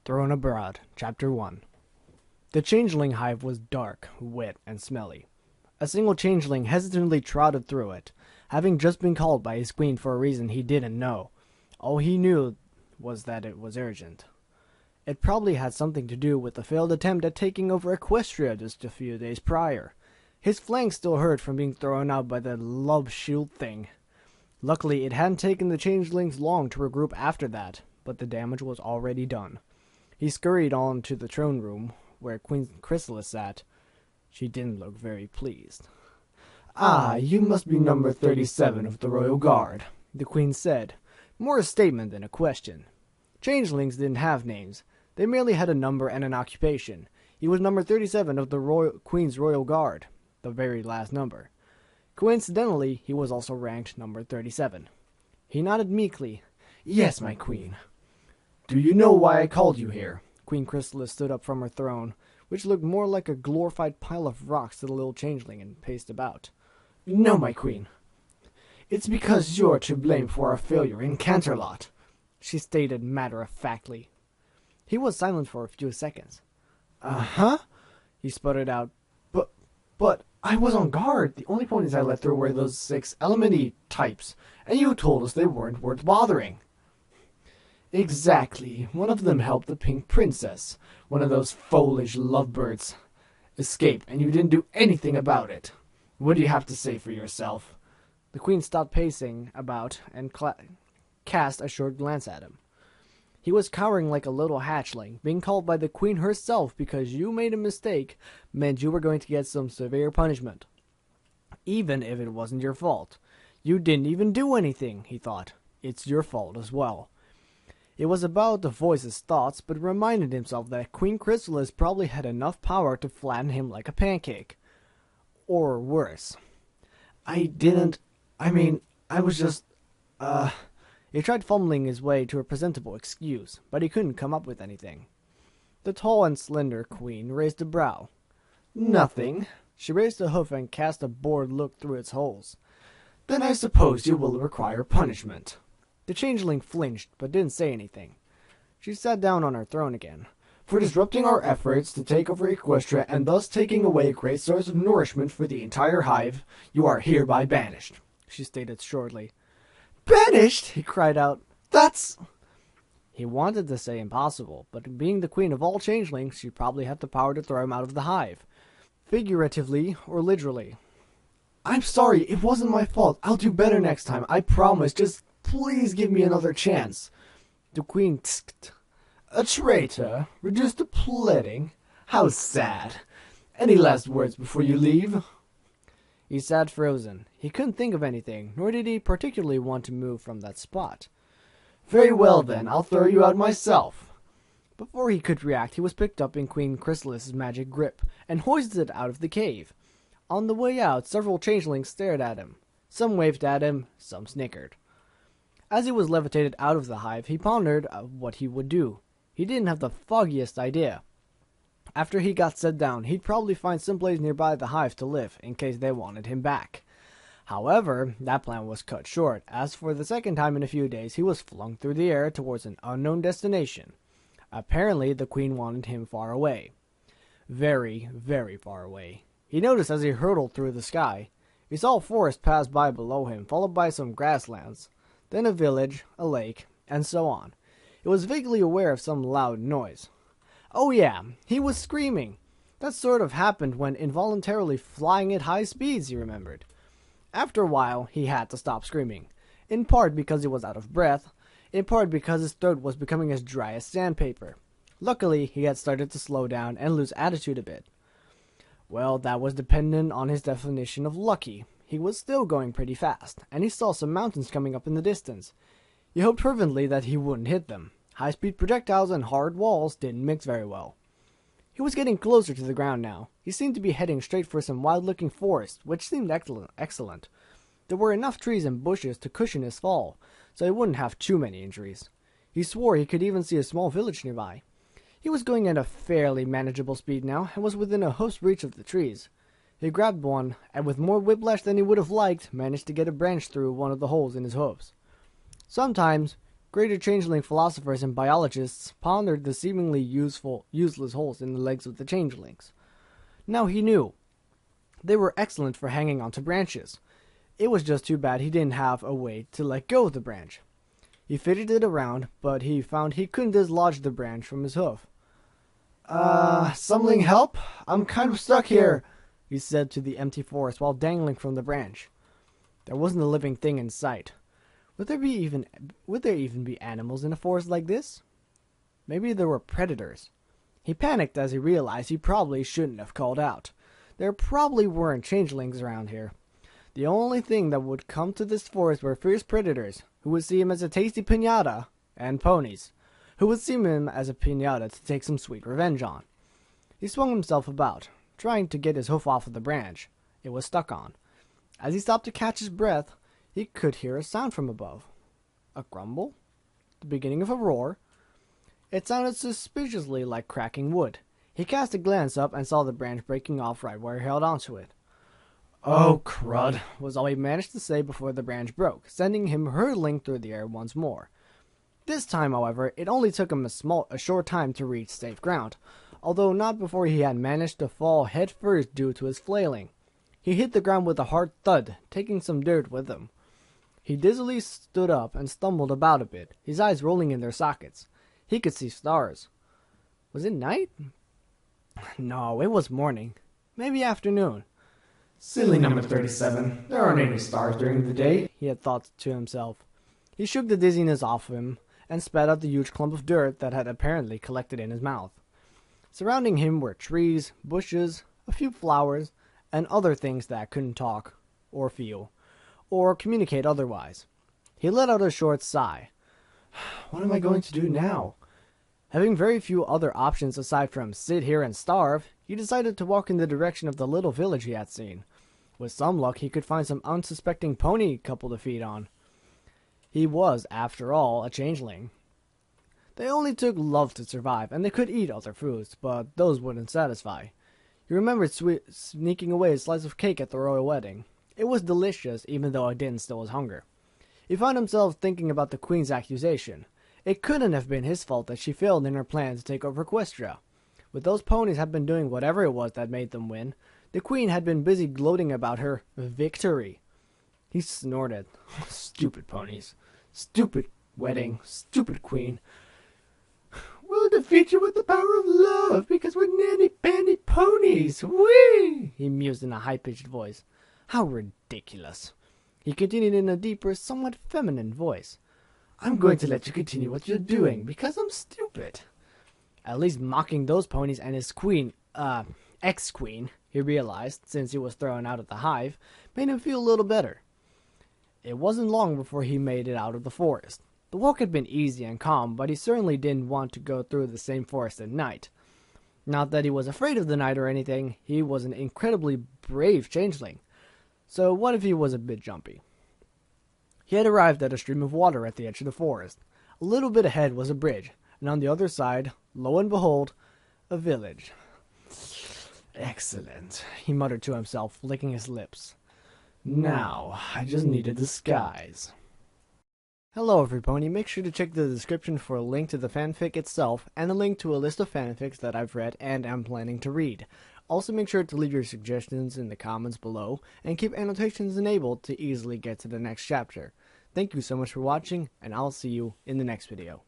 Thrown Abroad, Chapter 1. The Changeling hive was dark, wet, and smelly. A single changeling hesitantly trotted through it, having just been called by his queen for a reason he didn't know. All he knew was that it was urgent. It probably had something to do with the failed attempt at taking over Equestria just a few days prior. His flanks still hurt from being thrown out by the love shield thing. Luckily, it hadn't taken the changelings long to regroup after that, but the damage was already done. He scurried on to the throne room, where Queen Chrysalis sat. She didn't look very pleased. "Ah, you must be number 37 of the Royal Guard," the Queen said, more a statement than a question. Changelings didn't have names. They merely had a number and an occupation. He was number 37 of the Queen's Royal Guard, the very last number. Coincidentally, he was also ranked number 37. He nodded meekly. "Yes, my queen." "Do you know why I called you here?" Queen Chrysalis stood up from her throne, which looked more like a glorified pile of rocks to the little changeling, and paced about. "No, my queen. It's because you're to blame for our failure in Canterlot," she stated matter-of-factly. He was silent for a few seconds. "Uh-huh," he sputtered out. But I was on guard. The only ponies I let through were those 6 Elementy types, and you told us they weren't worth bothering." "Exactly. One of them helped the Pink Princess, one of those foolish lovebirds, escape, and you didn't do anything about it. What do you have to say for yourself?" The Queen stopped pacing about and cast a short glance at him. He was cowering like a little hatchling. Being called by the Queen herself because you made a mistake meant you were going to get some severe punishment. Even if it wasn't your fault. You didn't even do anything, he thought. It's your fault as well. It was about to voice his thoughts, but reminded himself that Queen Chrysalis probably had enough power to flatten him like a pancake. Or worse. I was just, He tried fumbling his way to a presentable excuse, but he couldn't come up with anything. The tall and slender Queen raised a brow. "Nothing." She raised a hoof and cast a bored look through its holes. "Then I suppose you will require punishment." The changeling flinched, but didn't say anything. She sat down on her throne again. "For disrupting our efforts to take over Equestria and thus taking away a great source of nourishment for the entire hive, you are hereby banished," she stated shortly. "Banished?" he cried out. "That's—" He wanted to say impossible, but being the queen of all changelings, she probably had the power to throw him out of the hive. Figuratively or literally. "I'm sorry, it wasn't my fault. I'll do better next time, I promise. Just please give me another chance." The Queen tsked. "A traitor? Reduced to pleading? How sad. Any last words before you leave?" He sat frozen. He couldn't think of anything, nor did he particularly want to move from that spot. "Very well then, I'll throw you out myself." Before he could react, he was picked up in Queen Chrysalis's magic grip and hoisted out of the cave. On the way out, several changelings stared at him. Some waved at him, some snickered. As he was levitated out of the hive, he pondered what he would do. He didn't have the foggiest idea. After he got set down, he'd probably find some place nearby the hive to live, in case they wanted him back. However, that plan was cut short, as for the second time in a few days he was flung through the air towards an unknown destination. Apparently, the Queen wanted him far away. Very, very far away. He noticed as he hurtled through the sky. He saw a forest pass by below him, followed by some grasslands, then a village, a lake, and so on. He was vaguely aware of some loud noise. Oh yeah, he was screaming. That sort of happened when involuntarily flying at high speeds, he remembered. After a while, he had to stop screaming, in part because he was out of breath, in part because his throat was becoming as dry as sandpaper. Luckily, he had started to slow down and lose attitude a bit. Well, that was dependent on his definition of lucky. He was still going pretty fast, and he saw some mountains coming up in the distance. He hoped fervently that he wouldn't hit them. High-speed projectiles and hard walls didn't mix very well. He was getting closer to the ground now. He seemed to be heading straight for some wild-looking forest, which seemed excellent. There were enough trees and bushes to cushion his fall, so he wouldn't have too many injuries. He swore he could even see a small village nearby. He was going at a fairly manageable speed now, and was within a hoof's reach of the trees. He grabbed one, and with more whiplash than he would have liked, managed to get a branch through one of the holes in his hooves. Sometimes Greater changeling philosophers and biologists pondered the seemingly useless holes in the legs of the changelings. Now he knew. They were excellent for hanging onto branches. It was just too bad he didn't have a way to let go of the branch. He fidgeted around, but he found he couldn't dislodge the branch from his hoof. Something help? I'm kind of stuck here, he said to the empty forest while dangling from the branch. There wasn't a living thing in sight. Would there even be animals in a forest like this? Maybe there were predators. He panicked as he realized he probably shouldn't have called out. There probably weren't changelings around here. The only thing that would come to this forest were fierce predators, who would see him as a tasty piñata, and ponies, who would see him as a piñata to take some sweet revenge on. He swung himself about, trying to get his hoof off of the branch it was stuck on. As he stopped to catch his breath, he could hear a sound from above. A grumble? The beginning of a roar? It sounded suspiciously like cracking wood. He cast a glance up and saw the branch breaking off right where he held onto it. "Oh, crud," was all he managed to say before the branch broke, sending him hurtling through the air once more. This time, however, it only took him a short time to reach safe ground, although not before he had managed to fall head first due to his flailing. He hit the ground with a hard thud, taking some dirt with him. He dizzily stood up and stumbled about a bit, his eyes rolling in their sockets. He could see stars. Was it night? No, it was morning. Maybe afternoon. "Silly number 37. There aren't any stars during the day," he had thought to himself. He shook the dizziness off him and spat out the huge clump of dirt that had apparently collected in his mouth. Surrounding him were trees, bushes, a few flowers, and other things that couldn't talk, or feel, or communicate otherwise. He let out a short sigh. "What am I going to do now?" Having very few other options aside from sit here and starve, he decided to walk in the direction of the little village he had seen. With some luck, he could find some unsuspecting pony couple to feed on. He was, after all, a changeling. They only took love to survive, and they could eat other foods, but those wouldn't satisfy. He remembered sneaking away a slice of cake at the royal wedding. It was delicious, even though it didn't still his hunger. He found himself thinking about the queen's accusation. It couldn't have been his fault that she failed in her plan to take over Equestria. With those ponies had been doing whatever it was that made them win, the queen had been busy gloating about her victory. He snorted. Stupid ponies. Stupid wedding. Stupid queen. "We'll defeat you with the power of love because we're nanny-pandy ponies. Whee!" he mused in a high-pitched voice. How ridiculous. He continued in a deeper, somewhat feminine voice. "I'm going to let you continue what you're doing because I'm stupid." At least mocking those ponies and his queen, ex-queen, he realized, since he was thrown out of the hive, made him feel a little better. It wasn't long before he made it out of the forest. The walk had been easy and calm, but he certainly didn't want to go through the same forest at night. Not that he was afraid of the night or anything, he was an incredibly brave changeling. So what if he was a bit jumpy? He had arrived at a stream of water at the edge of the forest. A little bit ahead was a bridge, and on the other side, lo and behold, a village. "Excellent," he muttered to himself, licking his lips. "Now, I just need a disguise." Hello everybody, make sure to check the description for a link to the fanfic itself and a link to a list of fanfics that I've read and am planning to read. Also make sure to leave your suggestions in the comments below and keep annotations enabled to easily get to the next chapter. Thank you so much for watching, and I'll see you in the next video.